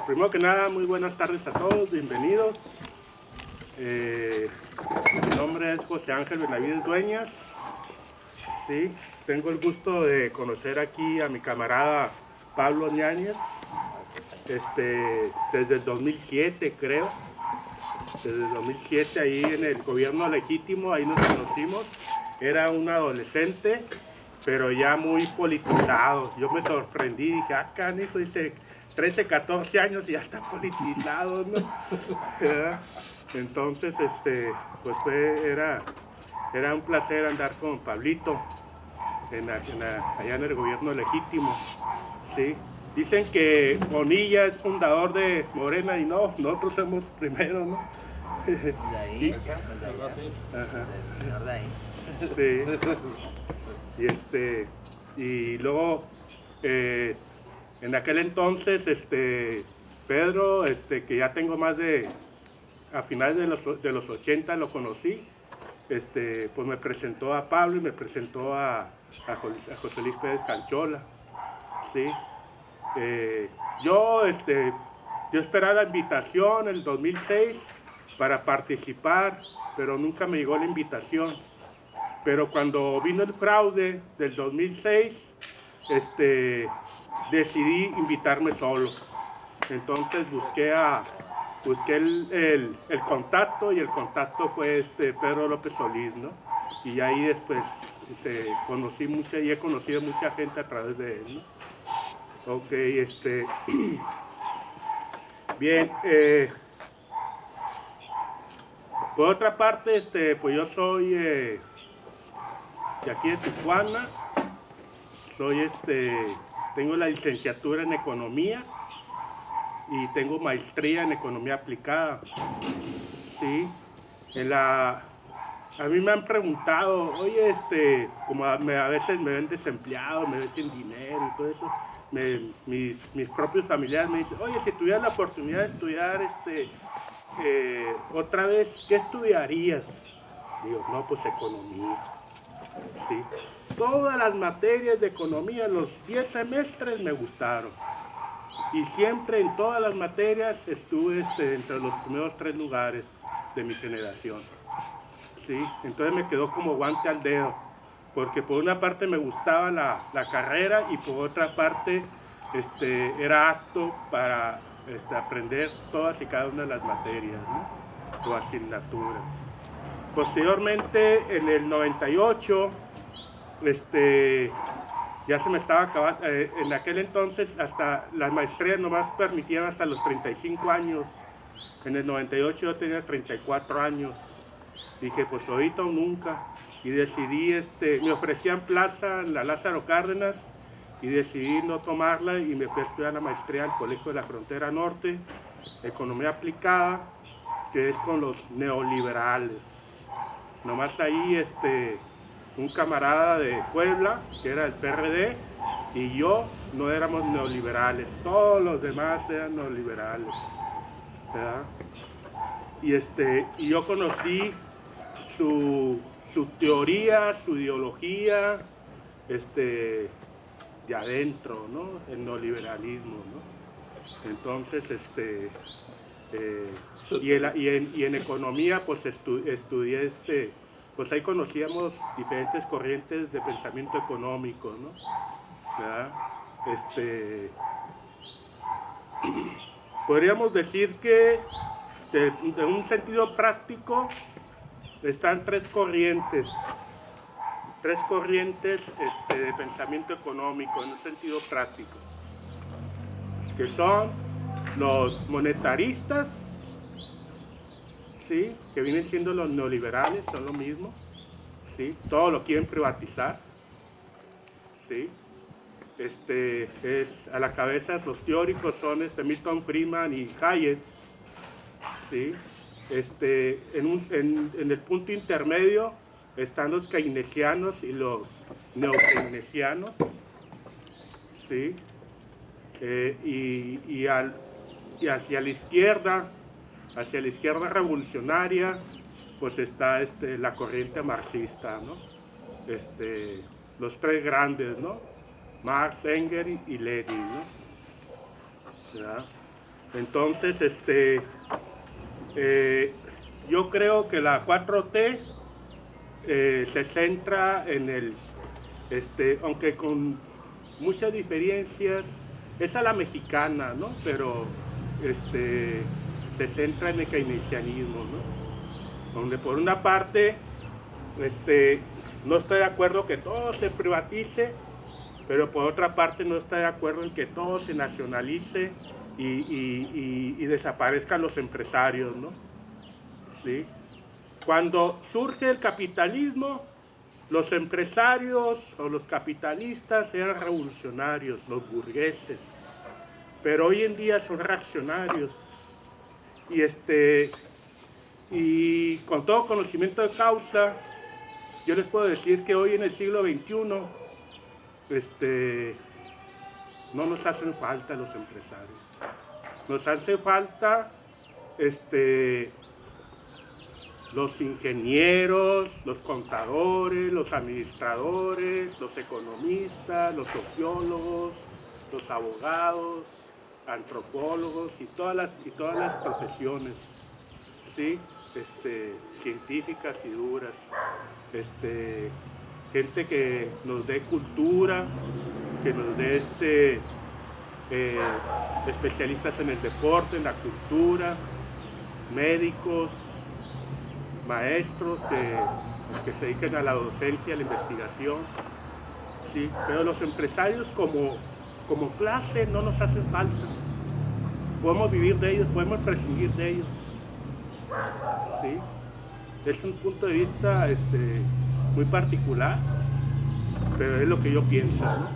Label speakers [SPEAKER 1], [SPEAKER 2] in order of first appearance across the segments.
[SPEAKER 1] primero que nada, muy buenas tardes a todos, bienvenidos. Mi nombre es José Ángel Benavides Dueñas. Sí, tengo el gusto de conocer aquí a mi camarada Pablo Ñáñez, desde el 2007 creo. Desde el 2007 ahí en el gobierno legítimo, ahí nos conocimos. Era un adolescente, pero ya muy politizado. Yo me sorprendí, dije, canijo, dice 13, 14 años y ya está politizado, ¿no? Entonces, pues era un placer andar con Pablito allá en el gobierno legítimo, ¿sí? Dicen que Bonilla es fundador de Morena y no, nosotros somos primero, ¿no?
[SPEAKER 2] De ahí, el señor de ahí.
[SPEAKER 1] Sí. Y luego, en aquel entonces, Pedro, que ya tengo más a finales de los 80 lo conocí, pues me presentó a Pablo y me presentó a José Luis Pérez Canchola, ¿sí? Yo esperaba la invitación en el 2006 para participar, pero nunca me llegó la invitación. Pero cuando vino el fraude del 2006, decidí invitarme solo. Entonces busqué el contacto, y el contacto fue Pedro López Solís, ¿no? Y ahí después conocí y he conocido mucha gente a través de él, ¿no? Ok, bien, por otra parte, pues yo soy de aquí de Tijuana, tengo la licenciatura en Economía y tengo maestría en Economía Aplicada, ¿sí? A mí me han preguntado, oye, como a veces me ven desempleado, me ven sin dinero y todo eso, mis propios familiares me dicen, oye, si tuvieras la oportunidad de estudiar otra vez, ¿qué estudiarías? Digo, no, pues economía, ¿sí? Todas las materias de economía, los 10 semestres me gustaron. Y siempre en todas las materias estuve entre los primeros 3 lugares de mi generación. ¿Sí? Entonces me quedó como guante al dedo, porque por una parte me gustaba la carrera y por otra parte era apto para aprender todas y cada una de las materias, ¿no? O asignaturas. Posteriormente, en el 98, ya se me estaba acabando, en aquel entonces hasta las maestrías nomás permitían hasta los 35 años. En el 98 yo tenía 34 años. Dije, pues ahorita o nunca. Y decidí, me ofrecían plaza en la Lázaro Cárdenas y decidí no tomarla y me fui a estudiar la maestría al Colegio de la Frontera Norte, Economía Aplicada, que es con los neoliberales. Nomás ahí, un camarada de Puebla, que era del PRD, y yo no éramos neoliberales, todos los demás eran neoliberales, ¿verdad? Y yo conocí su teoría, su ideología, de adentro, ¿no? El neoliberalismo, ¿no? Entonces, y en economía, pues estudié, pues ahí conocíamos diferentes corrientes de pensamiento económico, ¿no? ¿Verdad? Podríamos decir que, de un sentido práctico, están tres corrientes de pensamiento económico en un sentido práctico, que son los monetaristas, ¿sí? Que vienen siendo los neoliberales, son lo mismo, ¿sí? Todo lo quieren privatizar, ¿sí? A la cabeza los teóricos son Milton Friedman y Hayek, ¿sí? En el punto intermedio están los keynesianos y los neokeynesianos, ¿sí? Y hacia la izquierda revolucionaria, pues está la corriente marxista, ¿no? Los tres grandes, ¿no? Marx, Engels y Lenin, ¿no? ¿Verdad? Entonces, yo creo que la 4T se centra en el, aunque con muchas diferencias, es a la mexicana, ¿no? Pero se centra en el keynesianismo, ¿no? Donde por una parte, no estoy de acuerdo que todo se privatice, pero por otra parte no estoy de acuerdo en que todo se nacionalice y desaparezcan los empresarios, ¿no? ¿Sí? Cuando surge el capitalismo, los empresarios o los capitalistas eran revolucionarios, los burgueses, pero hoy en día son reaccionarios. Y con todo conocimiento de causa, yo les puedo decir que hoy en el siglo XXI, no nos hacen falta los empresarios. Nos hace falta los ingenieros, los contadores, los administradores, los economistas, los sociólogos, los abogados, antropólogos y todas las profesiones, ¿sí? Científicas y duras, gente que nos dé cultura, que nos dé especialistas en el deporte, en la cultura, médicos, maestros que se dediquen a la docencia, a la investigación, ¿sí? Pero los empresarios como clase no nos hacen falta. Podemos vivir de ellos, podemos prescindir de ellos, ¿sí? Es un punto de vista muy particular, pero es lo que yo pienso, ¿no?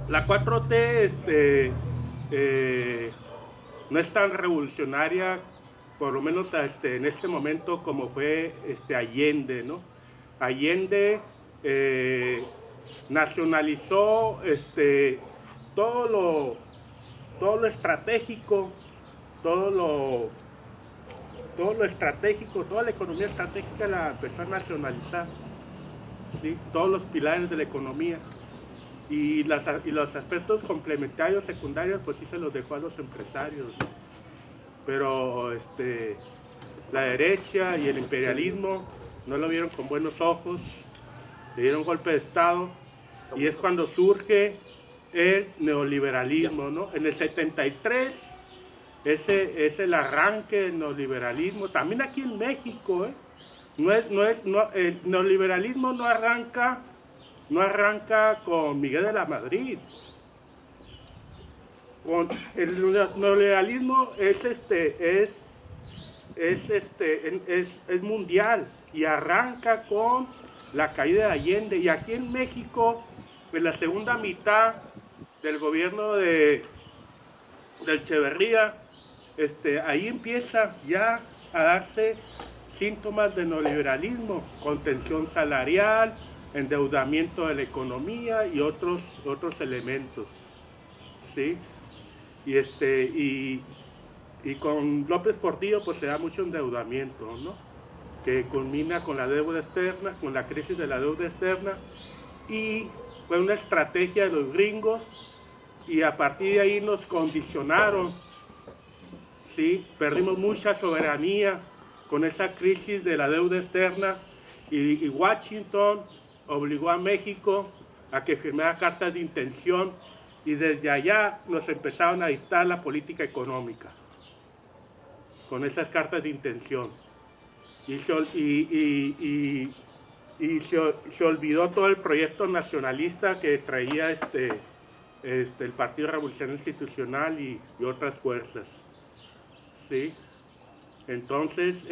[SPEAKER 1] La 4T no es tan revolucionaria, por lo menos en este momento, como fue Allende, ¿no? Allende nacionalizó todo lo estratégico, toda la economía estratégica la empezó a nacionalizar, ¿sí? Todos los pilares de la economía. Y los aspectos complementarios, secundarios, pues sí se los dejó a los empresarios, ¿no? Pero la derecha y el imperialismo no lo vieron con buenos ojos, le dieron golpe de Estado, y es cuando surge el neoliberalismo, ¿no? En el 73 ese es el arranque del neoliberalismo, también aquí en México, ¿eh? El neoliberalismo no arranca con Miguel de la Madrid. El neoliberalismo es mundial y arranca con la caída de Allende. Y aquí en México, en la segunda mitad del gobierno de Echeverría, ahí empieza ya a darse síntomas de neoliberalismo, contención salarial, endeudamiento de la economía y otros elementos, ¿sí? Y con López Portillo pues se da mucho endeudamiento, ¿no? Que culmina con la deuda externa, con la crisis de la deuda externa, y fue una estrategia de los gringos, y a partir de ahí nos condicionaron, ¿sí? Perdimos mucha soberanía con esa crisis de la deuda externa, y Washington obligó a México a que firmara cartas de intención, y desde allá nos empezaron a dictar la política económica con esas cartas de intención, y se olvidó todo el proyecto nacionalista que traía el Partido Revolucionario Institucional y otras fuerzas, ¿sí? Entonces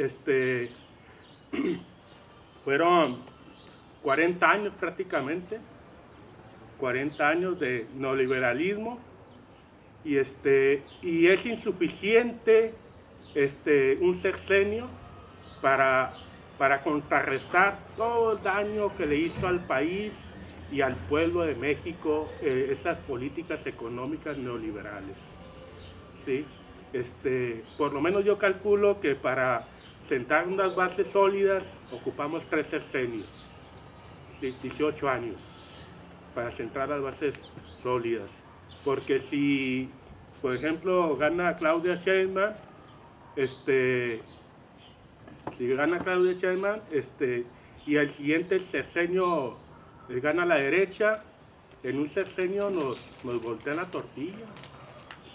[SPEAKER 1] fueron 40 años prácticamente, 40 años de neoliberalismo, y es insuficiente un sexenio para contrarrestar todo el daño que le hizo al país y al pueblo de México esas políticas económicas neoliberales, ¿sí? Por lo menos yo calculo que para sentar unas bases sólidas ocupamos 3 sexenios, ¿sí? 18 años para sentar las bases sólidas. porque si, por ejemplo, gana Claudia Sheinbaum, si gana Claudia Sheinbaum, y al siguiente sexenio gana la derecha, en un sexenio nos voltean la tortilla,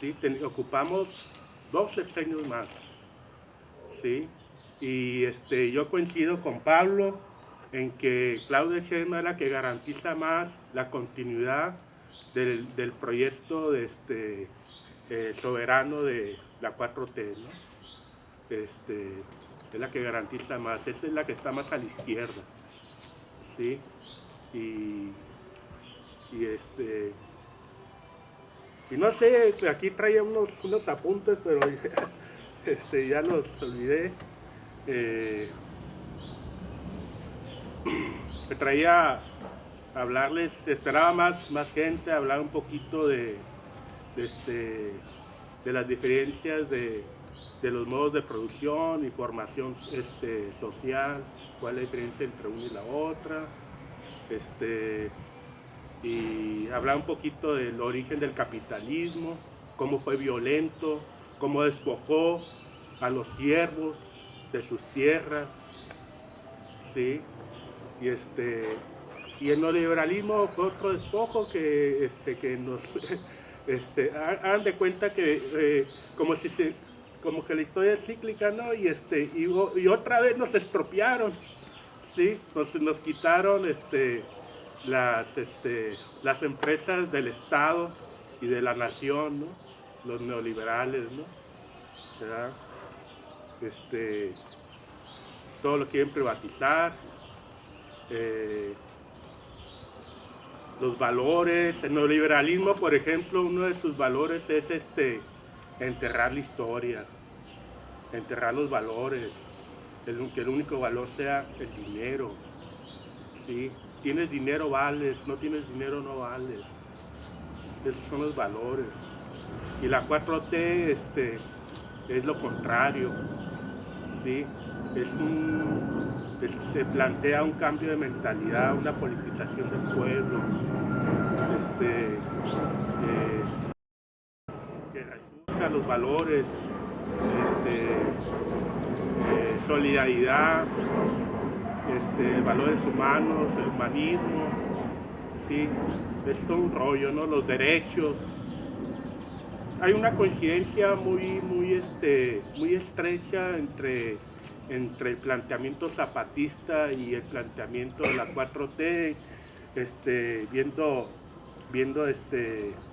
[SPEAKER 1] ¿sí? Ocupamos 2 sexenios más, ¿sí? Y yo coincido con Pablo en que Claudia Sheinbaum es la que garantiza más la continuidad del proyecto soberano de la 4T, ¿no? Es la que garantiza más, esa es la que está más a la izquierda, ¿sí? Y no sé, aquí traía unos apuntes, pero ya los olvidé. Me traía a hablarles, esperaba más gente, hablar un poquito de las diferencias de los modos de producción y formación social, cuál es la diferencia entre una y la otra, y hablar un poquito del origen del capitalismo, cómo fue violento, cómo despojó a los siervos de sus tierras, ¿sí? Y el neoliberalismo fue otro despojo que nos hagan de cuenta que como que la historia es cíclica, ¿no? Y otra vez nos expropiaron, ¿sí? Nos quitaron las empresas del Estado y de la nación, ¿no? Los neoliberales, ¿no? ¿Verdad? Todo lo quieren privatizar. Los valores, el neoliberalismo, por ejemplo, uno de sus valores es enterrar la historia, enterrar los valores, que el único valor sea el dinero, ¿sí? Tienes dinero, vales; no tienes dinero, no vales. Esos son los valores. Y la 4T es lo contrario, ¿sí? Se plantea un cambio de mentalidad, una politización del pueblo, que resulta los valores, solidaridad, valores humanos, el humanismo, ¿sí? Es todo un rollo, ¿no? Los derechos. Hay una coincidencia muy estrecha entre el planteamiento zapatista y el planteamiento de la 4T, viendo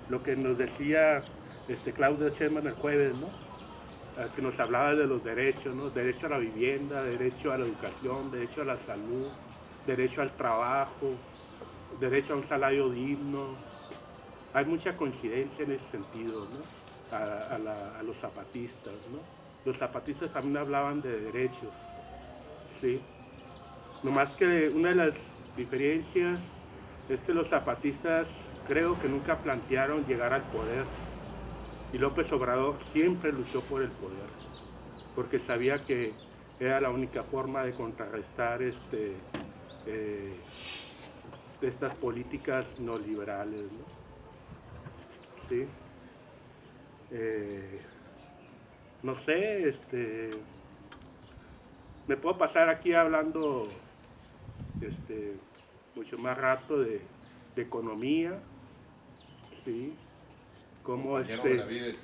[SPEAKER 1] lo que nos decía Claudia Sheinbaum el jueves, ¿no? Que nos hablaba de los derechos, ¿no? Derecho a la vivienda, derecho a la educación, derecho a la salud, derecho al trabajo, derecho a un salario digno. Hay mucha coincidencia en ese sentido, ¿no? A los zapatistas, ¿no? Los zapatistas también hablaban de derechos, ¿sí? Nomás que una de las diferencias es que los zapatistas creo que nunca plantearon llegar al poder, y López Obrador siempre luchó por el poder, porque sabía que era la única forma de contrarrestar estas políticas neoliberales, ¿no? ¿Sí? No sé, me puedo pasar aquí hablando mucho más rato de economía, ¿sí? Como
[SPEAKER 3] Benavides,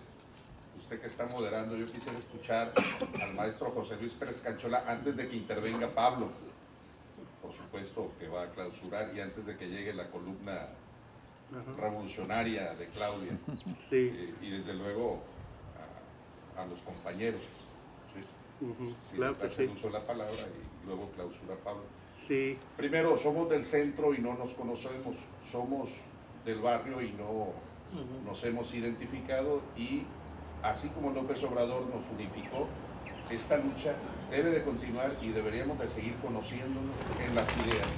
[SPEAKER 3] usted que está moderando, yo quisiera escuchar al maestro José Luis Pérez Canchola antes de que intervenga Pablo, por supuesto que va a clausurar, y antes de que llegue la columna revolucionaria de Claudia,
[SPEAKER 1] sí.
[SPEAKER 3] Y desde luego a los compañeros. ¿Sí? Si
[SPEAKER 1] Claro que sí.
[SPEAKER 3] uso la palabra y luego clausura Pablo.
[SPEAKER 1] Sí.
[SPEAKER 3] Primero, somos del centro y no nos conocemos, somos del barrio y no nos hemos identificado, y así como López Obrador nos unificó, esta lucha debe de continuar y deberíamos de seguir conociéndonos en las ideas.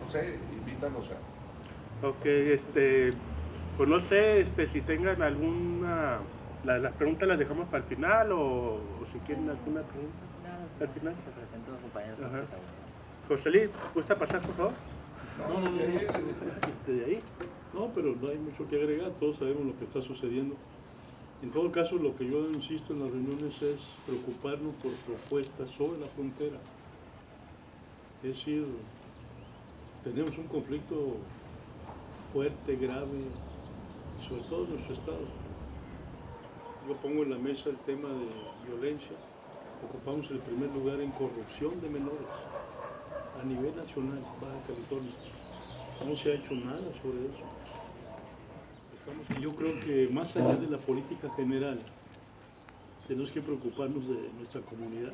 [SPEAKER 3] No sé, invítanos a...
[SPEAKER 1] Ok, pues no sé si tengan alguna... Las preguntas las dejamos para el final, o si quieren alguna pregunta.
[SPEAKER 2] No,
[SPEAKER 1] al final.
[SPEAKER 2] te presento a los compañeros.
[SPEAKER 1] José Luis, ¿gusta pasar, por favor?
[SPEAKER 3] No,
[SPEAKER 1] ¿De ahí?
[SPEAKER 4] No, pero no hay mucho que agregar, todos sabemos lo que está sucediendo. En todo caso, lo que yo insisto en las reuniones es preocuparnos por propuestas sobre la frontera. Es decir, tenemos un conflicto fuerte, grave, sobre todo en nuestro estado. Yo pongo en la mesa el tema de violencia. Ocupamos el primer lugar en corrupción de menores a nivel nacional, Baja California. No se ha hecho nada sobre eso. Yo creo que más allá de la política general, tenemos que preocuparnos de nuestra comunidad.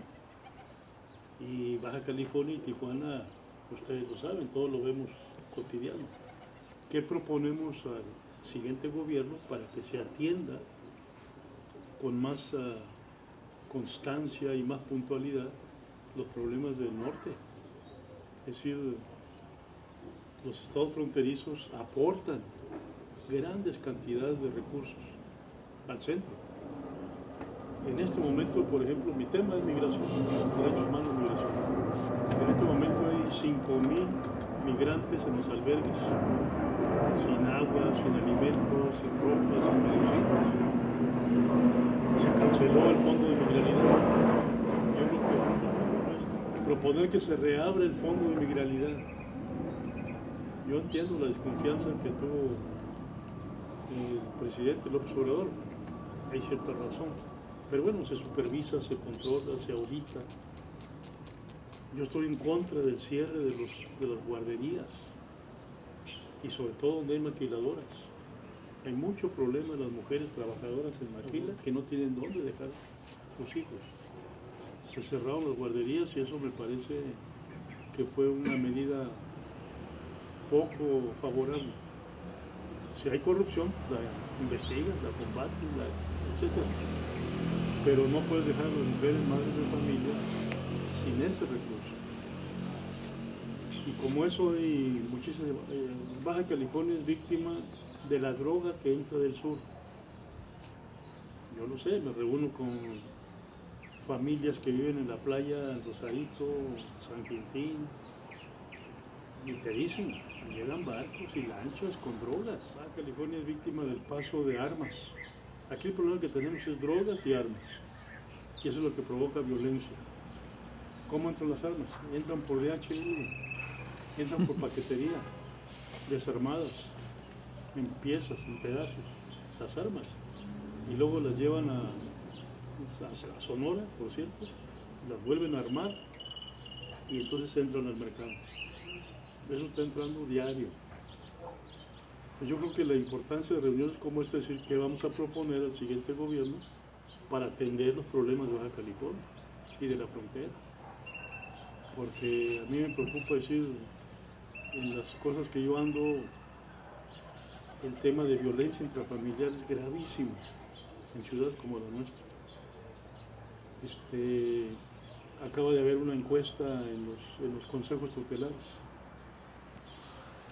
[SPEAKER 4] Y Baja California y Tijuana, ustedes lo saben, todos lo vemos cotidiano. ¿Qué proponemos al siguiente gobierno para que se atienda con más constancia y más puntualidad los problemas del norte? Es decir, los estados fronterizos aportan grandes cantidades de recursos al centro. En este momento, por ejemplo, mi tema es migración, derechos humanos y migración. En este momento hay 5,000 migrantes en los albergues, sin agua, sin alimentos, sin ropa, sin medicinas. Se canceló el fondo de migralidad. Yo creo que proponer que se reabra el fondo de migralidad. Yo entiendo la desconfianza que tuvo el presidente López Obrador, hay cierta razón, pero bueno, se supervisa, se controla, se audita. Yo estoy en contra del cierre de las guarderías y sobre todo donde hay maquiladoras. Hay mucho problema de las mujeres trabajadoras en maquila que no tienen dónde dejar sus hijos. Se cerraron las guarderías y eso me parece que fue una medida poco favorable. Si hay corrupción, la investigan, la combaten, etc. Pero no puedes dejar a las mujeres, madres de familia, sin ese recurso. Y como eso hay muchísimas... Baja California es víctima de la droga que entra del sur. Yo lo sé, me reúno con familias que viven en la playa Rosarito, San Quintín, y te dicen, llegan barcos y lanchas con drogas. Baja California es víctima del paso de armas. Aquí el problema que tenemos es drogas y armas. Y eso es lo que provoca violencia. ¿Cómo entran las armas? Entran por DHL, entran por paquetería, desarmadas, en piezas, en pedazos, las armas. Y luego las llevan a Sonora, por cierto, las vuelven a armar y entonces entran al mercado. Eso está entrando diario. Pues yo creo que la importancia de reuniones como esta es decir que vamos a proponer al siguiente gobierno para atender los problemas de Baja California y de la frontera. Porque a mí me preocupa decir, en las cosas que yo ando, el tema de violencia intrafamiliar es gravísimo en ciudades como la nuestra. Acaba de haber una encuesta en los consejos tutelares.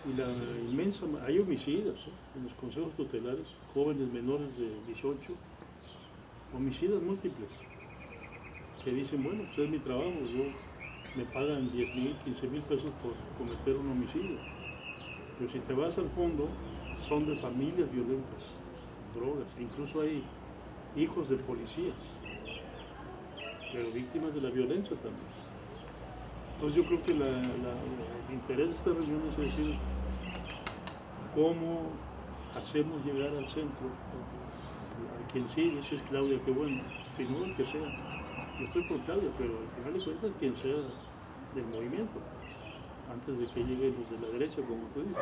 [SPEAKER 4] Y la inmensa, hay homicidas en los consejos tutelares, jóvenes menores de 18, homicidas múltiples, que dicen, bueno, pues es mi trabajo, me pagan 10,000, 15,000 pesos por cometer un homicidio. Pero si te vas al fondo, son de familias violentas, drogas, incluso hay hijos de policías, pero víctimas de la violencia también. Entonces yo creo que el interés de esta reunión es decir, cómo hacemos llegar al centro a quien sigue, si es Claudia, qué bueno, si no, el que sea. Yo estoy por Claudia, pero al final de cuentas quien sea del movimiento, antes de que lleguen los de la derecha, como tú dices.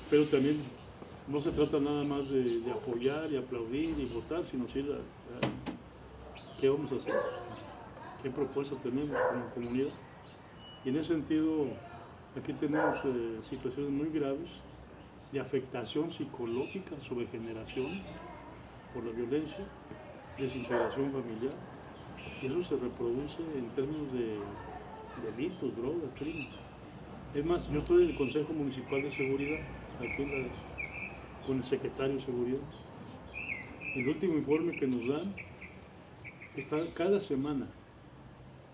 [SPEAKER 4] Pero también no se trata nada más de apoyar y aplaudir y votar, sino decir qué vamos a hacer, qué propuestas tenemos como comunidad. Y en ese sentido, aquí tenemos situaciones muy graves de afectación psicológica sobre generaciones por la violencia, desintegración familiar, y eso se reproduce en términos de delitos, drogas, crimen. Es más, yo estoy en el Consejo Municipal de Seguridad, aquí con el secretario de Seguridad. El último informe que nos dan está cada semana.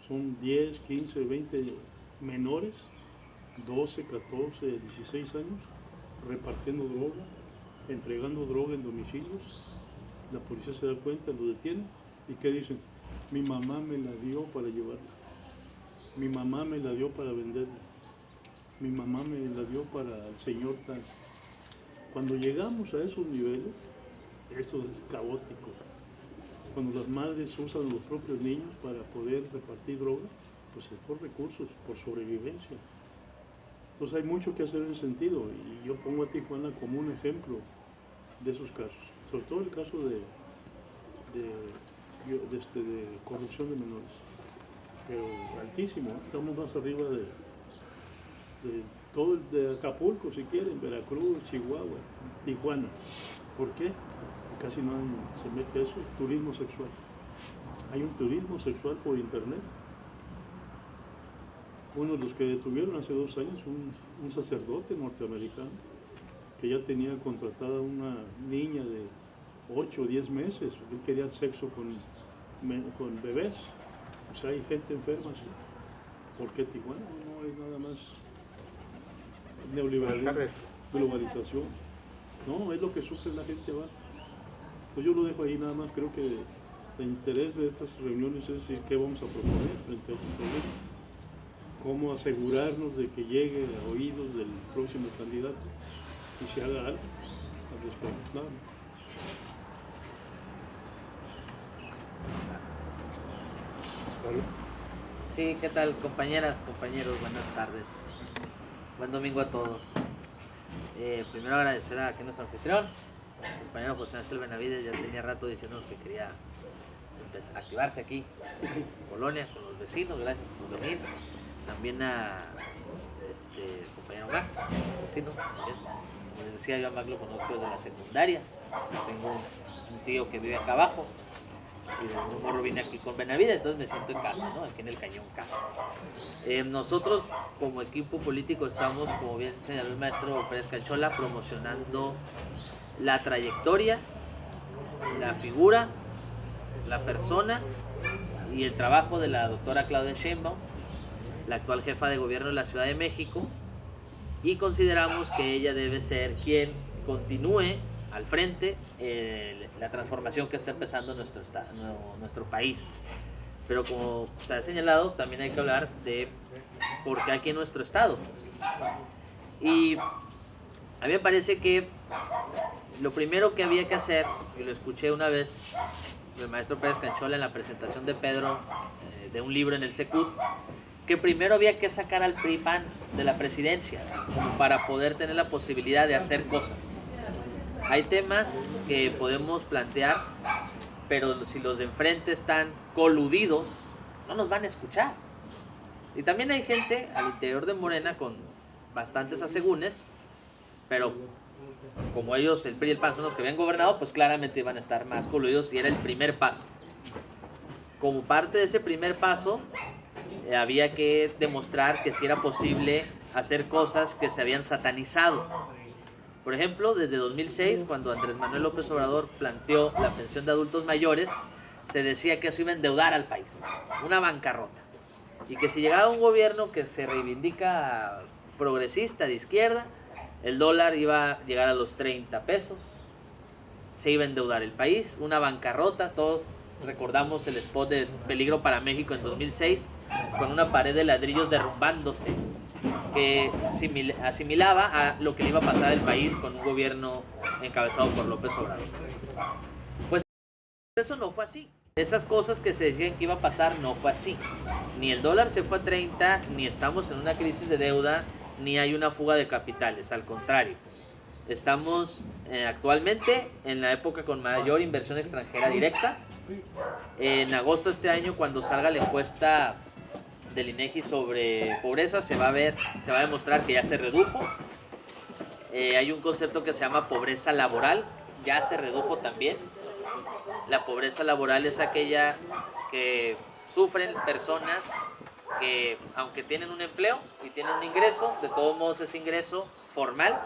[SPEAKER 4] Son 10, 15, 20 menores, 12, 14, 16 años, repartiendo droga, entregando droga en domicilios. La policía se da cuenta, lo detiene y ¿qué dicen? Mi mamá me la dio para llevarla, mi mamá me la dio para venderla, mi mamá me la dio para el señor tal. Cuando llegamos a esos niveles, esto es caótico. Cuando las madres usan los propios niños para poder repartir droga, pues es por recursos, por sobrevivencia. Entonces hay mucho que hacer en ese sentido y yo pongo a Tijuana como un ejemplo de esos casos, sobre todo el caso de corrupción de menores, pero altísimo, estamos más arriba de todo de Acapulco, si quieren, Veracruz, Chihuahua, Tijuana. ¿Por qué? Casi no se mete eso, turismo sexual. Hay un turismo sexual por internet. Uno de los que detuvieron hace 2 años, un sacerdote norteamericano, que ya tenía contratada una niña de 8 o 10 meses, él quería sexo con bebés. O sea, hay gente enferma, ¿sí? ¿Por qué Tijuana? No es nada más neoliberalismo, globalización. No, es lo que sufre la gente abajo. Pues yo lo dejo ahí nada más, creo que el interés de estas reuniones es decir qué vamos a proponer frente a estos problemas, cómo asegurarnos de que llegue a oídos del próximo candidato y se haga algo al respecto. Claro.
[SPEAKER 2] Sí, ¿qué tal, compañeras, compañeros? Buenas tardes. Buen domingo a todos. Primero agradecer a nuestro anfitrión, el compañero José Ángel Benavides. Ya tenía rato diciéndonos que quería empezar a activarse aquí en Colonia, con los vecinos. Gracias por venir. También a compañero Max, vecino. Como les decía, yo a Max lo conozco desde la secundaria. Tengo un tío que vive acá abajo. Y de un morro vine aquí con Benavides, entonces me siento en casa, ¿no? Aquí en el Cañón K. Nosotros como equipo político estamos, como bien señaló el maestro Pérez Canchola, promocionando la trayectoria, la figura, la persona y el trabajo de la doctora Claudia Sheinbaum, la actual jefa de gobierno de la Ciudad de México, y consideramos que ella debe ser quien continúe al frente la transformación que está empezando nuestro país. Pero como se ha señalado, también hay que hablar de por qué aquí en nuestro estado. Pues. Y a mí me parece que lo primero que había que hacer, y lo escuché una vez del maestro Pérez Canchola en la presentación de Pedro de un libro en el Secut, que primero había que sacar al PRI-PAN de la presidencia, como para poder tener la posibilidad de hacer cosas. Hay temas que podemos plantear, pero si los de enfrente están coludidos, no nos van a escuchar. Y también hay gente al interior de Morena con bastantes asegúnes, pero como ellos, el PRI y el PAN, son los que habían gobernado, pues claramente iban a estar más coludidos y era el primer paso. Como parte de ese primer paso, había que demostrar que sí era posible hacer cosas que se habían satanizado. Por ejemplo, desde 2006, cuando Andrés Manuel López Obrador planteó la pensión de adultos mayores, se decía que eso iba a endeudar al país, una bancarrota. Y que si llegaba un gobierno que se reivindica progresista, de izquierda, el dólar iba a llegar a los 30 pesos, se iba a endeudar el país, una bancarrota. Todos recordamos el spot de Peligro para México en 2006, con una pared de ladrillos derrumbándose, que asimilaba a lo que le iba a pasar al país con un gobierno encabezado por López Obrador. Pues eso no fue así. Esas cosas que se decían que iba a pasar no fue así. Ni el dólar se fue a 30, ni estamos en una crisis de deuda, ni hay una fuga de capitales. Al contrario, estamos actualmente en la época con mayor inversión extranjera directa. En agosto de este año, cuando salga la encuesta del INEGI sobre pobreza, se va a demostrar que ya se redujo. Hay un concepto que se llama pobreza laboral, ya se redujo también. La pobreza laboral es aquella que sufren personas que, aunque tienen un empleo y tienen un ingreso, de todos modos ese ingreso formal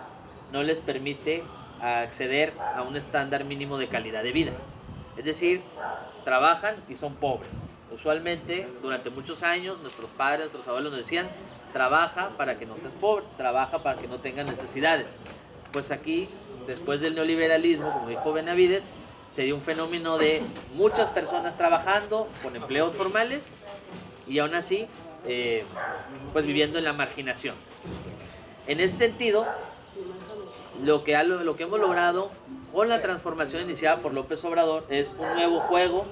[SPEAKER 2] no les permite acceder a un estándar mínimo de calidad de vida. Es decir, trabajan y son pobres. Usualmente, durante muchos años, nuestros padres, nuestros abuelos nos decían: trabaja para que no seas pobre, trabaja para que no tengas necesidades. pues aquí, después del neoliberalismo, como dijo Benavides, se dio un fenómeno de muchas personas trabajando con empleos formales y aún así, pues viviendo en la marginación. En ese sentido, lo que hemos logrado con la transformación iniciada por López Obrador es un nuevo juego,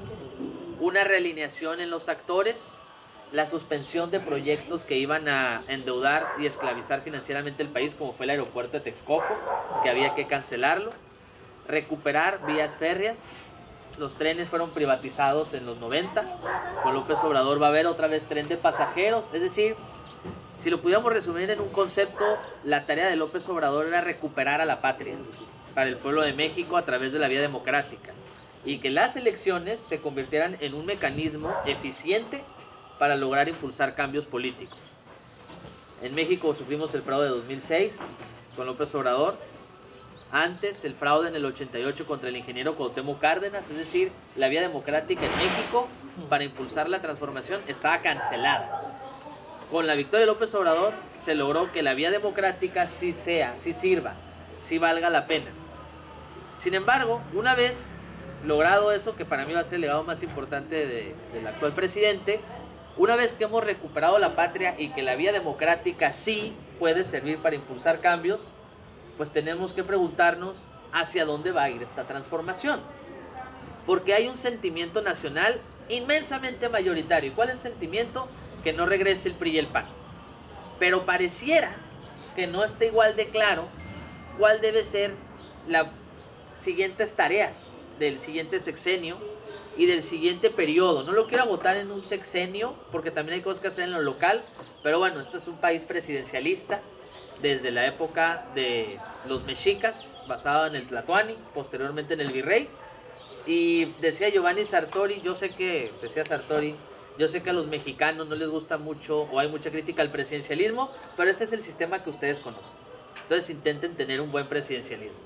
[SPEAKER 2] una realineación en los actores, la suspensión de proyectos que iban a endeudar y esclavizar financieramente el país, como fue el aeropuerto de Texcoco, que había que cancelarlo, recuperar vías férreas. Los trenes fueron privatizados en los 90, con López Obrador va a haber otra vez tren de pasajeros, es decir, si lo pudiéramos resumir en un concepto, la tarea de López Obrador era recuperar a la patria para el pueblo de México a través de la vía democrática y que las elecciones se convirtieran en un mecanismo eficiente para lograr impulsar cambios políticos. En México sufrimos el fraude de 2006 con López Obrador, antes el fraude en el 88 contra el ingeniero Cuauhtémoc Cárdenas, es decir, la vía democrática en México para impulsar la transformación estaba cancelada. Con la victoria de López Obrador se logró que la vía democrática sí sirva, sí valga la pena. Sin embargo, una vez logrado eso, que para mí va a ser el legado más importante del actual presidente, una vez que hemos recuperado la patria y que la vía democrática sí puede servir para impulsar cambios, pues tenemos que preguntarnos hacia dónde va a ir esta transformación. Porque hay un sentimiento nacional inmensamente mayoritario. ¿Y cuál es el sentimiento? Que no regrese el PRI y el PAN. Pero pareciera que no está igual de claro cuál debe ser las siguientes tareas del siguiente sexenio y del siguiente periodo. No lo quiero agotar en un sexenio porque también hay cosas que hacer en lo local, pero bueno, este es un país presidencialista desde la época de los mexicas, basado en el Tlatoani, posteriormente en el virrey. Y decía Giovanni Sartori, yo sé que a los mexicanos no les gusta mucho o hay mucha crítica al presidencialismo, pero este es el sistema que ustedes conocen. Entonces intenten tener un buen presidencialismo.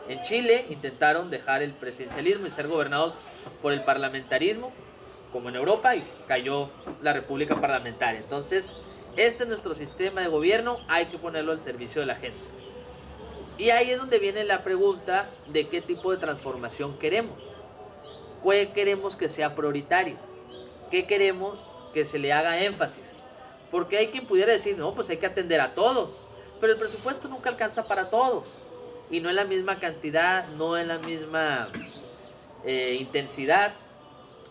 [SPEAKER 2] En Chile intentaron dejar el presidencialismo y ser gobernados por el parlamentarismo, como en Europa, y cayó la república parlamentaria. Entonces, este es nuestro sistema de gobierno, hay que ponerlo al servicio de la gente. Y ahí es donde viene la pregunta de qué tipo de transformación queremos. ¿Qué queremos que sea prioritario? ¿Qué queremos que se le haga énfasis? Porque hay quien pudiera decir, no, pues hay que atender a todos, pero el presupuesto nunca alcanza para todos. Y no en la misma cantidad, no en la misma intensidad,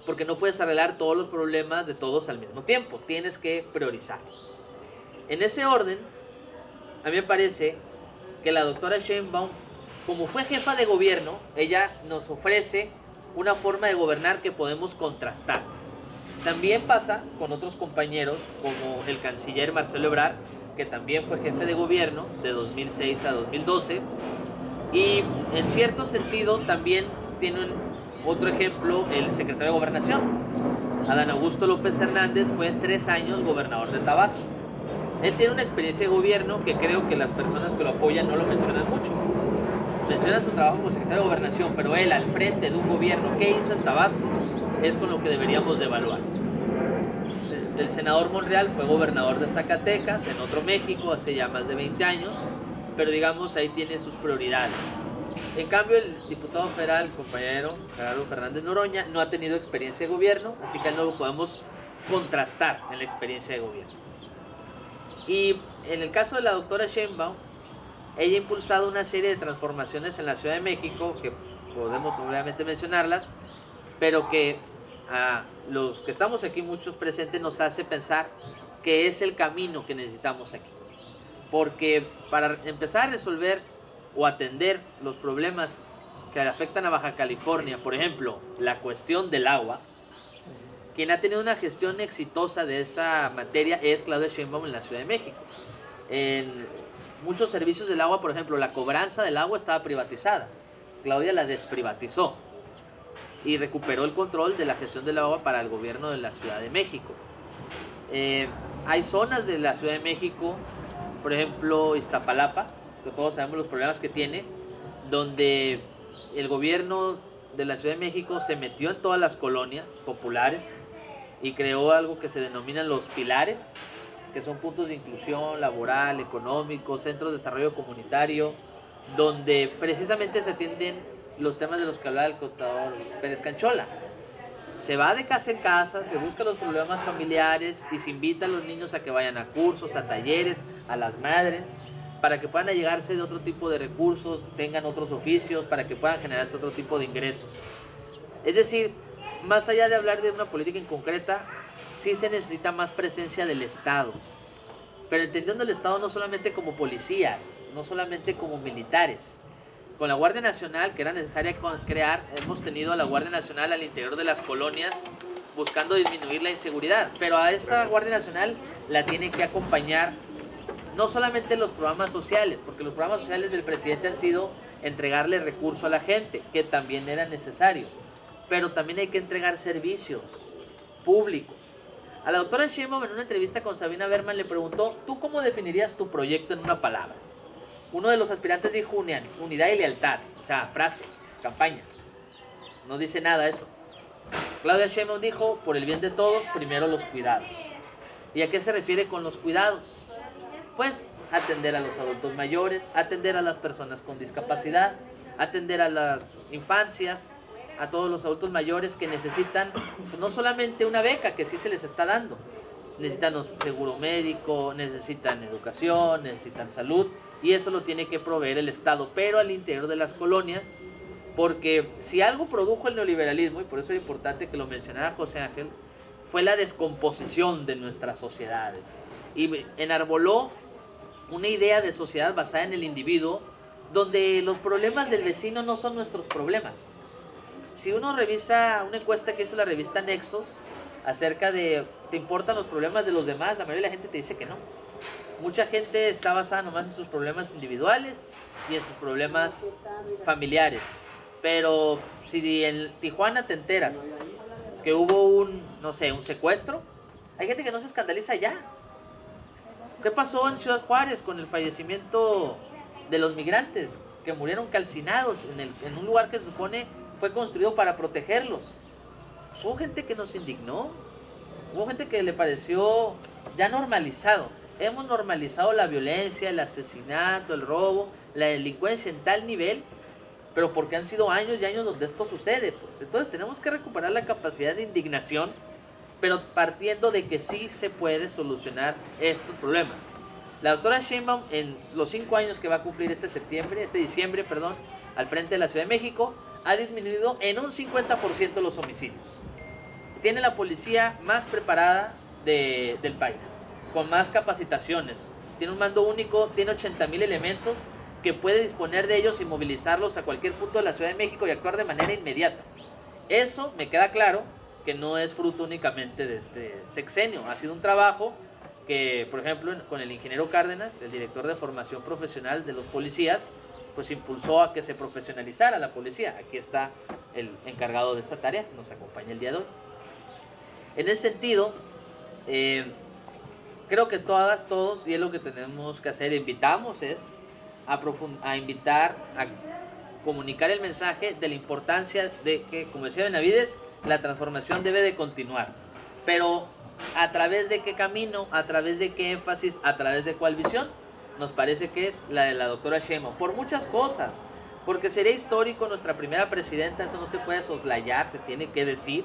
[SPEAKER 2] porque no puedes arreglar todos los problemas de todos al mismo tiempo, tienes que priorizar. En ese orden, a mí me parece que la doctora Sheinbaum, como fue jefa de gobierno, ella nos ofrece una forma de gobernar que podemos contrastar. También pasa con otros compañeros, como el canciller Marcelo Ebrard, que también fue jefe de gobierno de 2006 a 2012, y en cierto sentido también tiene otro ejemplo el secretario de Gobernación. Adán Augusto López Hernández fue 3 años gobernador de Tabasco. Él tiene una experiencia de gobierno que creo que las personas que lo apoyan no lo mencionan mucho. Mencionan su trabajo como secretario de Gobernación, pero él al frente de un gobierno, ¿qué hizo en Tabasco? Es con lo que deberíamos de evaluar. El senador Monreal fue gobernador de Zacatecas, en otro México, hace ya más de 20 años, pero digamos ahí tiene sus prioridades. En cambio, el diputado federal, el compañero Gerardo Fernández Noroña, no ha tenido experiencia de gobierno, así que no lo podemos contrastar en la experiencia de gobierno. Y en el caso de la doctora Sheinbaum, ella ha impulsado una serie de transformaciones en la Ciudad de México, que podemos obviamente mencionarlas, pero que a los que estamos aquí, muchos presentes, nos hace pensar que es el camino que necesitamos aquí. Porque para empezar a resolver o atender los problemas que afectan a Baja California, por ejemplo, la cuestión del agua, quien ha tenido una gestión exitosa de esa materia es Claudia Sheinbaum en la Ciudad de México. En muchos servicios del agua, por ejemplo, la cobranza del agua estaba privatizada. Claudia la desprivatizó y recuperó el control de la gestión del agua para el gobierno de la Ciudad de México. Hay zonas de la Ciudad de México, por ejemplo, Iztapalapa, que todos sabemos los problemas que tiene, donde el gobierno de la Ciudad de México se metió en todas las colonias populares y creó algo que se denominan los pilares, que son puntos de inclusión laboral, económico, centros de desarrollo comunitario, donde precisamente se atienden los temas de los que hablaba el contador Pérez Canchola. Se va de casa en casa, se buscan los problemas familiares y se invita a los niños a que vayan a cursos, a talleres, a las madres, para que puedan allegarse de otro tipo de recursos, tengan otros oficios, para que puedan generarse otro tipo de ingresos. Es decir, más allá de hablar de una política en concreta, sí se necesita más presencia del Estado. Pero entendiendo el Estado no solamente como policías, no solamente como militares. Con la Guardia Nacional, que era necesaria crear, hemos tenido a la Guardia Nacional al interior de las colonias buscando disminuir la inseguridad. Pero a esa Guardia Nacional la tienen que acompañar no solamente los programas sociales, porque los programas sociales del presidente han sido entregarle recursos a la gente, que también era necesario. Pero también hay que entregar servicios públicos. A la doctora Sheinbaum en una entrevista con Sabina Berman le preguntó, ¿tú cómo definirías tu proyecto en una palabra? Uno de los aspirantes dijo unidad y lealtad, o sea, frase, campaña. No dice nada eso. Claudia Sheinbaum dijo, por el bien de todos, primero los cuidados. ¿Y a qué se refiere con los cuidados? Pues atender a los adultos mayores, atender a las personas con discapacidad, atender a las infancias, a todos los adultos mayores que necesitan pues, no solamente una beca, que sí se les está dando, necesitan un seguro médico, necesitan educación, necesitan salud, y eso lo tiene que proveer el Estado, pero al interior de las colonias, porque si algo produjo el neoliberalismo, y por eso es importante que lo mencionara José Ángel, fue la descomposición de nuestras sociedades, y enarboló una idea de sociedad basada en el individuo, donde los problemas del vecino no son nuestros problemas. Si uno revisa una encuesta que hizo la revista Nexos acerca de ¿te importan los problemas de los demás? La mayoría de la gente te dice que no. Mucha gente está basada nomás en sus problemas individuales y en sus problemas familiares. Pero si en Tijuana te enteras que hubo un secuestro, hay gente que no se escandaliza ya. ¿Qué pasó en Ciudad Juárez con el fallecimiento de los migrantes que murieron calcinados en un lugar que se supone fue construido para protegerlos? Pues hubo gente que nos indignó, hubo gente que le pareció ya normalizado. Hemos normalizado la violencia, el asesinato, el robo, la delincuencia en tal nivel, pero porque han sido años y años donde esto sucede, pues. Entonces tenemos que recuperar la capacidad de indignación, pero partiendo de que sí se puede solucionar estos problemas. La doctora Sheinbaum, en los 5 años que va a cumplir este diciembre, al frente de la Ciudad de México, ha disminuido en un 50% los homicidios. Tiene la policía más preparada del país, con más capacitaciones. Tiene un mando único, tiene 80,000 elementos que puede disponer de ellos y movilizarlos a cualquier punto de la Ciudad de México y actuar de manera inmediata. Eso me queda claro que no es fruto únicamente de este sexenio. Ha sido un trabajo que, por ejemplo, con el ingeniero Cárdenas, el director de formación profesional de los policías, pues impulsó a que se profesionalizara la policía. Aquí está el encargado de esa tarea, nos acompaña el día de hoy. En ese sentido, creo que todos, y es lo que tenemos que hacer, invitamos a invitar a comunicar el mensaje de la importancia de que, como decía Benavides, la transformación debe de continuar. Pero, ¿a través de qué camino? ¿A través de qué énfasis? ¿A través de cuál visión? Nos parece que es la de la doctora Sheinbaum. Por muchas cosas. Porque sería histórico nuestra primera presidenta, eso no se puede soslayar, se tiene que decir.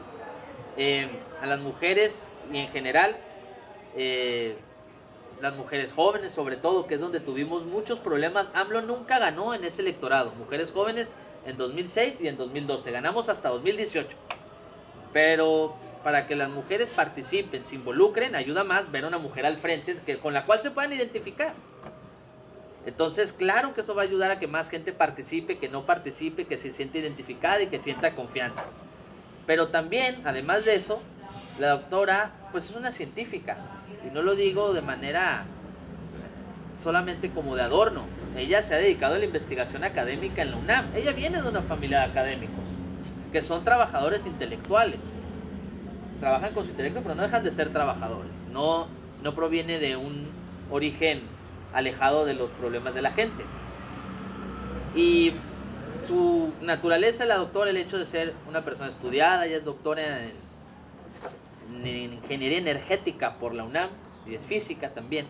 [SPEAKER 2] A las mujeres y en general, las mujeres jóvenes sobre todo, que es donde tuvimos muchos problemas. AMLO nunca ganó en ese electorado. Mujeres jóvenes en 2006 y en 2012. Ganamos hasta 2018. Pero para que las mujeres participen, se involucren, ayuda más ver a una mujer al frente con la cual se puedan identificar. Entonces, claro que eso va a ayudar a que más gente participe, que no participe, que se sienta identificada y que sienta confianza. Pero también, además de eso, la doctora, pues es una científica. Y no lo digo de manera solamente como de adorno. Ella se ha dedicado a la investigación académica en la UNAM. Ella viene de una familia de académicos, que son trabajadores intelectuales. Trabajan con su intelecto, pero no dejan de ser trabajadores. No proviene de un origen alejado de los problemas de la gente. Y su naturaleza, la doctora, el hecho de ser una persona estudiada, ella es doctora en ingeniería energética por la UNAM, y es física también.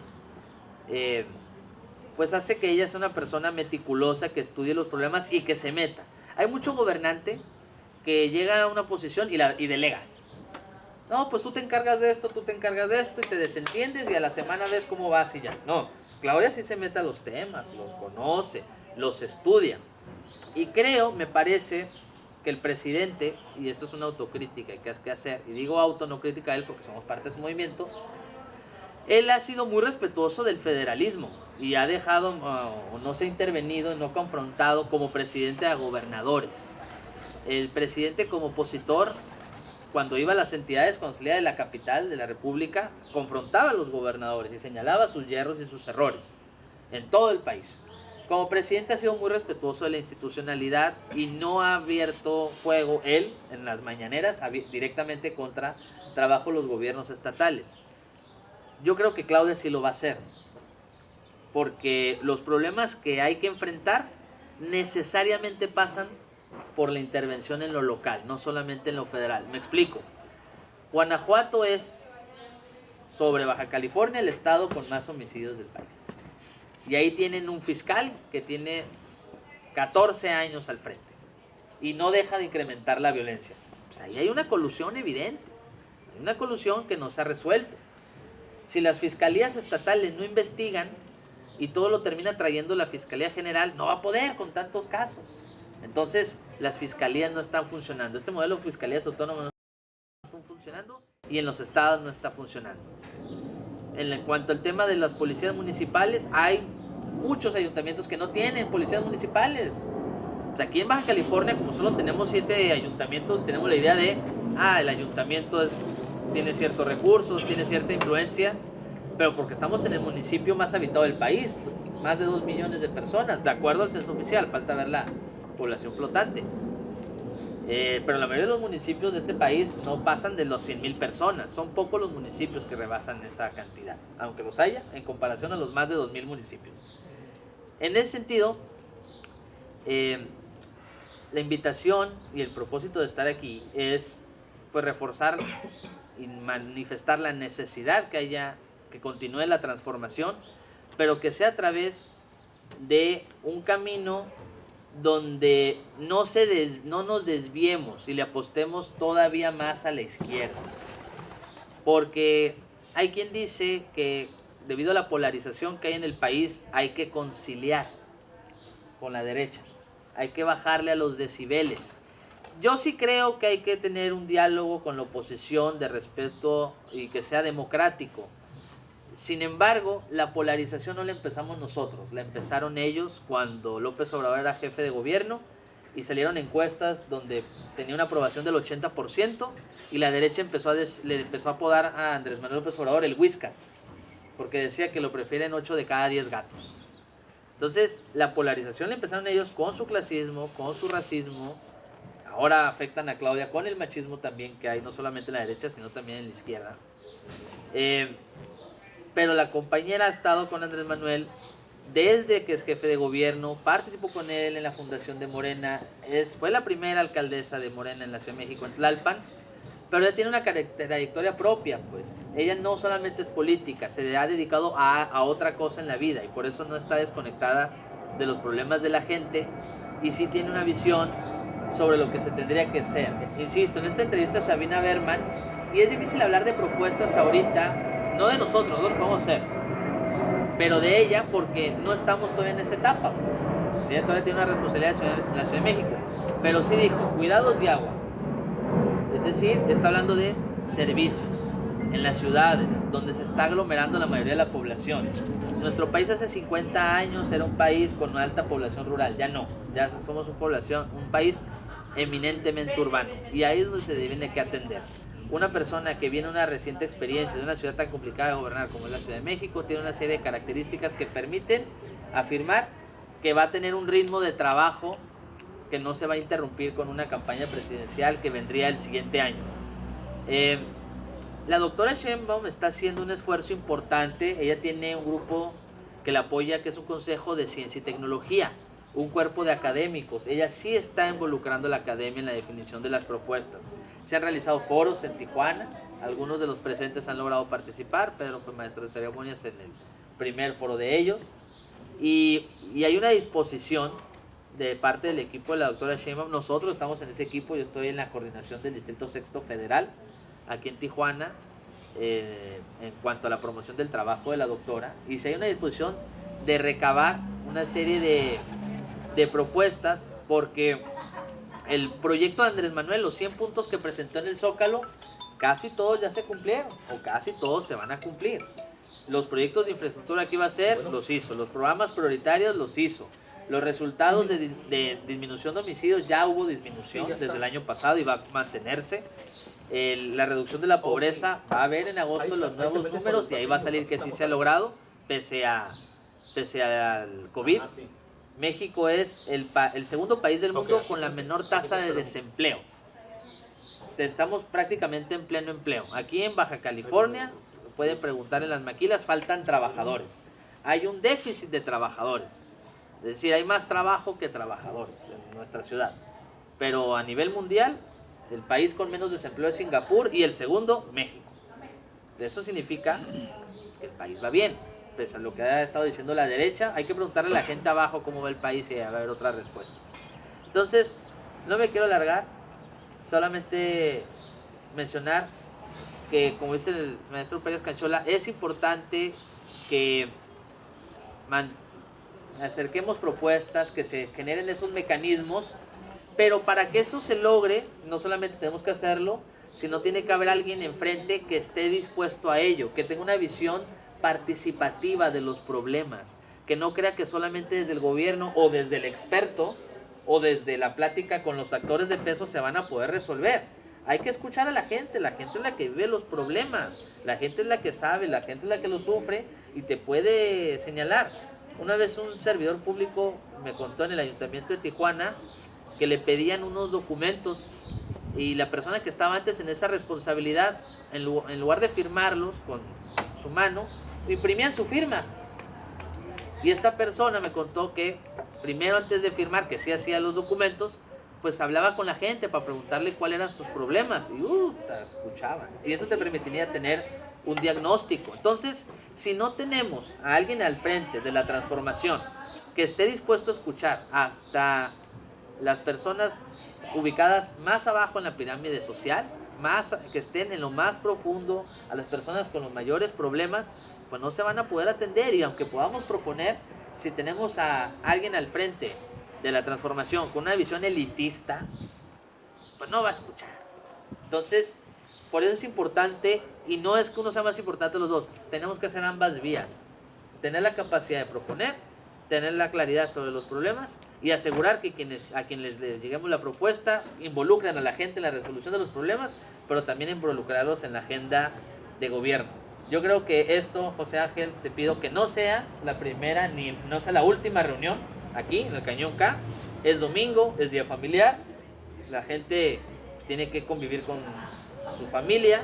[SPEAKER 2] pues hace que ella sea una persona meticulosa, que estudie los problemas y que se meta. Hay mucho gobernante que llega a una posición y delega. No, pues tú te encargas de esto, tú te encargas de esto, y te desentiendes y a la semana ves cómo vas y ya. No, Claudia sí se mete a los temas, los conoce, los estudia. Y creo, me parece, que el presidente, y esto es una autocrítica que hay que hacer, y digo auto, no crítica a él porque somos parte de su movimiento, él ha sido muy respetuoso del federalismo y ha dejado, no se ha intervenido, no ha confrontado como presidente a gobernadores. El presidente como opositor, cuando iba a las entidades, cuando salía de la capital de la república, confrontaba a los gobernadores y señalaba sus yerros y sus errores en todo el país. Como presidente ha sido muy respetuoso de la institucionalidad y no ha abierto fuego él en las mañaneras directamente contra trabajo de los gobiernos estatales. Yo creo que Claudia sí lo va a hacer, porque los problemas que hay que enfrentar necesariamente pasan por la intervención en lo local, no solamente en lo federal. Me explico. Guanajuato es, sobre Baja California, el estado con más homicidios del país. Y ahí tienen un fiscal que tiene 14 años al frente y no deja de incrementar la violencia. Pues ahí hay una colusión evidente, hay una colusión que no se ha resuelto. Si las fiscalías estatales no investigan y todo lo termina trayendo la Fiscalía General, no va a poder con tantos casos. Entonces, las fiscalías no están funcionando. Este modelo de fiscalías autónomas no está funcionando y en los estados no está funcionando. En cuanto al tema de las policías municipales, hay muchos ayuntamientos que no tienen policías municipales. O sea, aquí en Baja California, como solo tenemos 7 ayuntamientos, tenemos la idea de, el ayuntamiento tiene ciertos recursos, tiene cierta influencia, pero porque estamos en el municipio más habitado del país, más de 2 millones de personas, de acuerdo al censo oficial, falta ver la población flotante. Pero la mayoría de los municipios de este país no pasan de los 100,000 personas. Son pocos los municipios que rebasan esa cantidad, aunque los haya, en comparación a los más de 2,000 municipios. En ese sentido, la invitación y el propósito de estar aquí es pues reforzar y manifestar la necesidad que haya, que continúe la transformación, pero que sea a través de un camino donde no nos desviemos y le apostemos todavía más a la izquierda. Porque hay quien dice que debido a la polarización que hay en el país, hay que conciliar con la derecha, hay que bajarle a los decibeles. Yo sí creo que hay que tener un diálogo con la oposición de respeto y que sea democrático. Sin embargo, la polarización no la empezamos nosotros, la empezaron ellos cuando López Obrador era jefe de gobierno y salieron encuestas donde tenía una aprobación del 80% y la derecha le empezó a apodar a Andrés Manuel López Obrador el Whiskas, porque decía que lo prefieren 8 de cada 10 gatos. Entonces, la polarización la empezaron ellos con su clasismo, con su racismo. Ahora afectan a Claudia con el machismo también que hay, no solamente en la derecha, sino también en la izquierda. Pero la compañera ha estado con Andrés Manuel desde que es jefe de gobierno, participó con él en la fundación de Morena, fue la primera alcaldesa de Morena en la Ciudad de México, en Tlalpan, pero ella tiene una trayectoria propia, pues. Ella no solamente es política, se ha dedicado a otra cosa en la vida y por eso no está desconectada de los problemas de la gente y sí tiene una visión sobre lo que se tendría que hacer. Insisto, en esta entrevista a Sabina Berman, y es difícil hablar de propuestas ahorita, no de nosotros lo podemos hacer, pero de ella porque no estamos todavía en esa etapa, pues. Ella todavía tiene una responsabilidad en la Ciudad de México, pero sí dijo, cuidados de agua. Es decir, está hablando de servicios en las ciudades, donde se está aglomerando la mayoría de la población. Nuestro país hace 50 años era un país con una alta población rural, ya no, ya somos un país eminentemente urbano, y ahí es donde se tiene que atender. Una persona que viene una reciente experiencia de una ciudad tan complicada de gobernar como es la Ciudad de México, tiene una serie de características que permiten afirmar que va a tener un ritmo de trabajo que no se va a interrumpir con una campaña presidencial que vendría el siguiente año. La doctora Sheinbaum está haciendo un esfuerzo importante. Ella tiene un grupo que la apoya, que es un consejo de ciencia y tecnología, un cuerpo de académicos. Ella sí está involucrando a la academia en la definición de las propuestas. Se han realizado foros en Tijuana, algunos de los presentes han logrado participar. Pedro fue maestro de ceremonias en el primer foro de ellos. Y hay una disposición de parte del equipo de la doctora Sheinbaum. Nosotros estamos en ese equipo, yo estoy en la coordinación del Distrito Sexto Federal, aquí en Tijuana, en cuanto a la promoción del trabajo de la doctora. Y si hay una disposición de recabar una serie de propuestas, porque el proyecto de Andrés Manuel, los 100 puntos que presentó en el Zócalo, casi todos ya se cumplieron, o casi todos se van a cumplir. Los proyectos de infraestructura que iba a hacer, los hizo. Los programas prioritarios, los hizo. Los resultados de disminución de homicidios, ya hubo disminución desde el año pasado y va a mantenerse. La reducción de la pobreza, va a haber en agosto los nuevos números y ahí va a salir que sí se ha logrado, pese al COVID. México es el segundo país del mundo con la menor tasa de desempleo. Estamos prácticamente en pleno empleo. Aquí en Baja California, pueden preguntar en las maquilas, faltan trabajadores. Hay un déficit de trabajadores. Es decir, hay más trabajo que trabajadores en nuestra ciudad. Pero a nivel mundial, el país con menos desempleo es Singapur y el segundo, México. Eso significa que el país va bien. Pese a lo que ha estado diciendo la derecha, hay que preguntarle a la gente abajo cómo va el país y va a haber otras respuestas. Entonces, no me quiero alargar, solamente mencionar que, como dice el maestro Pérez Canchola, es importante que acerquemos propuestas, que se generen esos mecanismos, pero para que eso se logre, no solamente tenemos que hacerlo, sino tiene que haber alguien enfrente que esté dispuesto a ello, que tenga una visión participativa de los problemas, que no crea que solamente desde el gobierno o desde el experto o desde la plática con los actores de peso se van a poder resolver. Hay que escuchar a la gente es la que vive los problemas, la gente es la que sabe, la gente es la que los sufre y te puede señalar. Una vez un servidor público me contó en el Ayuntamiento de Tijuana que le pedían unos documentos y la persona que estaba antes en esa responsabilidad, en lugar de firmarlos con su mano, imprimían su firma. Y esta persona me contó que primero, antes de firmar, que sí hacía los documentos, pues hablaba con la gente para preguntarle cuáles eran sus problemas y te escuchaban. Y eso te permitiría tener un diagnóstico. Entonces, si no tenemos a alguien al frente de la transformación que esté dispuesto a escuchar hasta las personas ubicadas más abajo en la pirámide social, que estén en lo más profundo, a las personas con los mayores problemas, pues no se van a poder atender. Y aunque podamos proponer, si tenemos a alguien al frente de la transformación con una visión elitista, pues no va a escuchar. Entonces, por eso es importante, y no es que uno sea más importante de los dos, tenemos que hacer ambas vías, tener la capacidad de proponer, tener la claridad sobre los problemas y asegurar que a quienes les lleguemos la propuesta involucren a la gente en la resolución de los problemas, pero también involucrarlos en la agenda de gobierno. Yo creo que esto, José Ángel, te pido que no sea la primera ni no sea la última reunión aquí en el Cañón K. Es domingo, es día familiar, la gente tiene que convivir con su familia.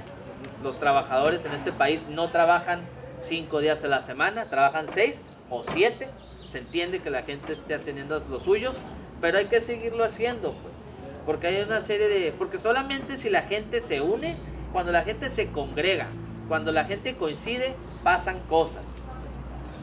[SPEAKER 2] Los trabajadores en este país no trabajan 5 días a la semana, trabajan 6 o 7. Se entiende que la gente esté atendiendo los suyos, pero hay que seguirlo haciendo, pues, porque hay una serie porque solamente si la gente se une, cuando la gente se congrega, cuando la gente coincide, pasan cosas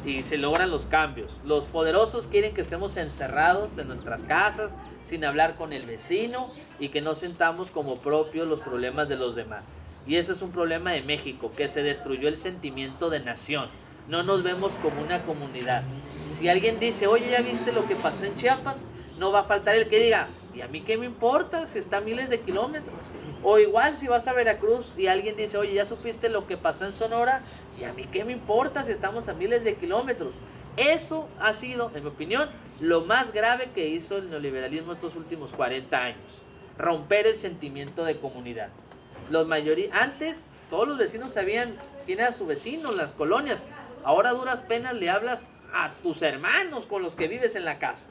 [SPEAKER 2] y se logran los cambios. Los poderosos quieren que estemos encerrados en nuestras casas, sin hablar con el vecino y que no sentamos como propios los problemas de los demás. Y ese es un problema de México, que se destruyó el sentimiento de nación. No nos vemos como una comunidad. Si alguien dice, oye, ¿ya viste lo que pasó en Chiapas? No va a faltar el que diga, ¿y a mí qué me importa si está a miles de kilómetros? O igual si vas a Veracruz y alguien dice, oye, ¿ya supiste lo que pasó en Sonora? ¿Y a mí qué me importa si estamos a miles de kilómetros? Eso ha sido, en mi opinión, lo más grave que hizo el neoliberalismo estos últimos 40 años. Romper el sentimiento de comunidad. Antes, todos los vecinos sabían quién era su vecino, las colonias. Ahora a duras penas le hablas a tus hermanos con los que vives en la casa.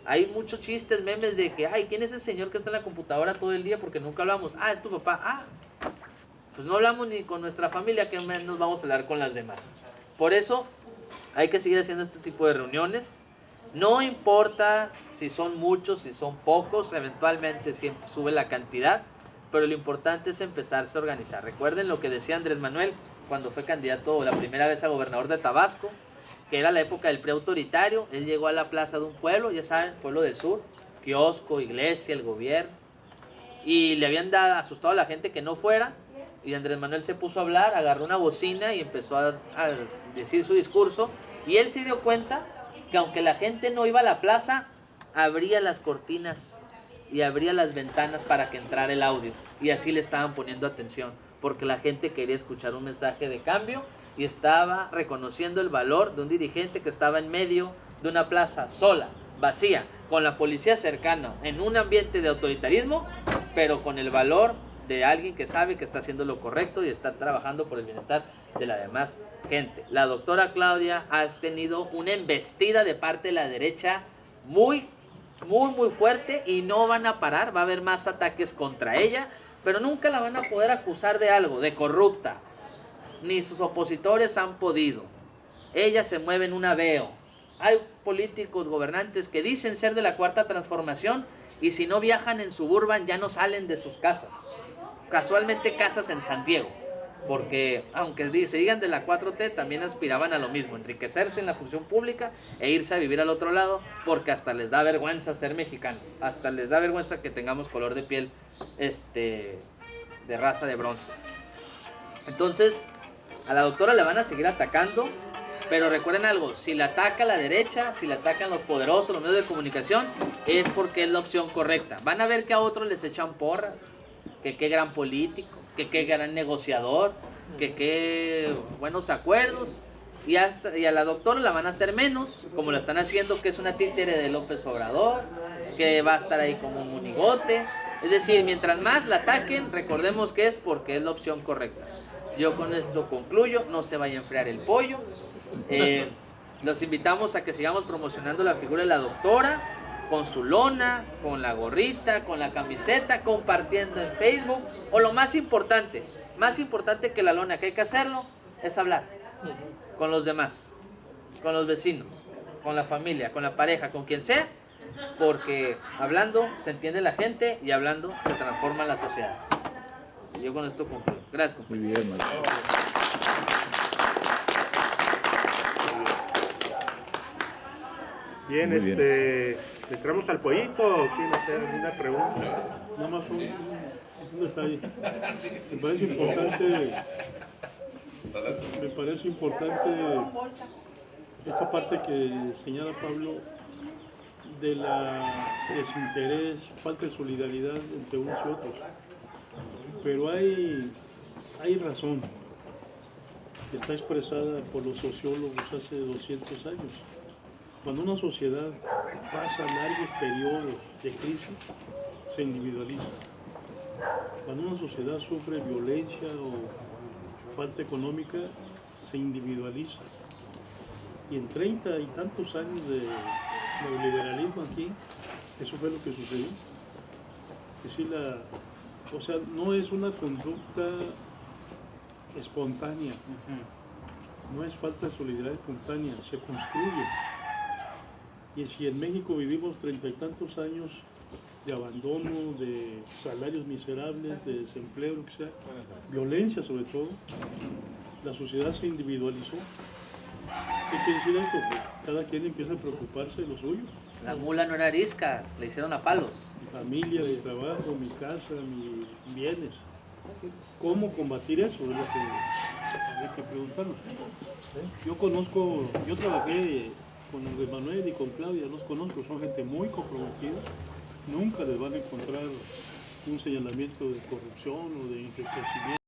[SPEAKER 2] Hay muchos chistes, memes de que, ay, ¿quién es ese señor que está en la computadora todo el día? Porque nunca hablamos. Ah, es tu papá. Pues no hablamos ni con nuestra familia, que menos vamos a hablar con las demás. Por eso hay que seguir haciendo este tipo de reuniones. No importa si son muchos, si son pocos, eventualmente siempre sube la cantidad, pero lo importante es empezarse a organizar. Recuerden lo que decía Andrés Manuel cuando fue candidato la primera vez a gobernador de Tabasco, que era la época del preautoritario. Él llegó a la plaza de un pueblo, ya saben, pueblo del sur, kiosco, iglesia, el gobierno, y le habían asustado a la gente que no fuera, y Andrés Manuel se puso a hablar, agarró una bocina y empezó a decir su discurso, y él se dio cuenta que aunque la gente no iba a la plaza, abría las cortinas y abría las ventanas para que entrara el audio, y así le estaban poniendo atención, porque la gente quería escuchar un mensaje de cambio y estaba reconociendo el valor de un dirigente que estaba en medio de una plaza sola, vacía, con la policía cercana, en un ambiente de autoritarismo, pero con el valor de alguien que sabe que está haciendo lo correcto y está trabajando por el bienestar de la demás gente. La doctora Claudia ha tenido una embestida de parte de la derecha muy fuerte, y no van a parar. Va a haber más ataques contra ella, pero nunca la van a poder acusar de algo, de corrupta. Ni sus opositores han podido. Ella se mueve en un aveo. Hay políticos, gobernantes que dicen ser de la Cuarta Transformación, y si no viajan en Suburban ya no salen de sus casas. Casualmente casas en San Diego, porque aunque se digan de la 4T, también aspiraban a lo mismo, enriquecerse en la función pública e irse a vivir al otro lado, porque hasta les da vergüenza ser mexicano, hasta les da vergüenza que tengamos color de piel de raza de bronce. Entonces, a la doctora le van a seguir atacando, pero recuerden algo: si la ataca la derecha, si la atacan los poderosos, los medios de comunicación, es porque es la opción correcta. Van a ver que a otros les echan porras, que qué gran político, que qué gran negociador, que qué buenos acuerdos, y a la doctora la van a hacer menos, como la están haciendo, que es una títere de López Obrador, que va a estar ahí como un monigote. Es decir, mientras más la ataquen, recordemos que es porque es la opción correcta. Yo con esto concluyo. No se vaya a enfriar el pollo. Los invitamos a que sigamos promocionando la figura de la doctora, con su lona, con la gorrita, con la camiseta, compartiendo en Facebook. O lo más importante que la lona, que hay que hacerlo, es hablar con los demás, con los vecinos, con la familia, con la pareja, con quien sea, porque hablando se entiende la gente y hablando se transforman las sociedades. Yo con esto concluyo. Gracias, compañero.
[SPEAKER 5] Muy bien, maestro.
[SPEAKER 1] Bien,
[SPEAKER 5] Muy bien.
[SPEAKER 1] ¿le entramos al pollito o quieren hacer alguna pregunta?
[SPEAKER 4] Nada más un detalle. Me parece importante esta parte que señala Pablo de la desinterés, falta de solidaridad entre unos y otros. Pero hay razón que está expresada por los sociólogos hace 200 años. Cuando una sociedad pasa largos periodos de crisis, se individualiza. Cuando una sociedad sufre violencia o falta económica, se individualiza. Y en 30 y tantos años de neoliberalismo aquí, eso fue lo que sucedió. Es decir, no es una conducta espontánea, no es falta de solidaridad espontánea, se construye. Y si en México vivimos 30 y tantos años de abandono, de salarios miserables, de desempleo, lo que sea, violencia sobre todo, la sociedad se individualizó. ¿Qué quiere decir esto? Que cada quien empieza a preocuparse de lo suyo.
[SPEAKER 2] La mula no era arisca, le hicieron a palos.
[SPEAKER 4] Mi familia, mi trabajo, mi casa, mis bienes. ¿Cómo combatir eso? Es lo que hay que preguntarnos. Yo trabajé con Andrés Manuel y con Claudia, los conozco, son gente muy comprometida. Nunca les van a encontrar un señalamiento de corrupción o de enriquecimiento.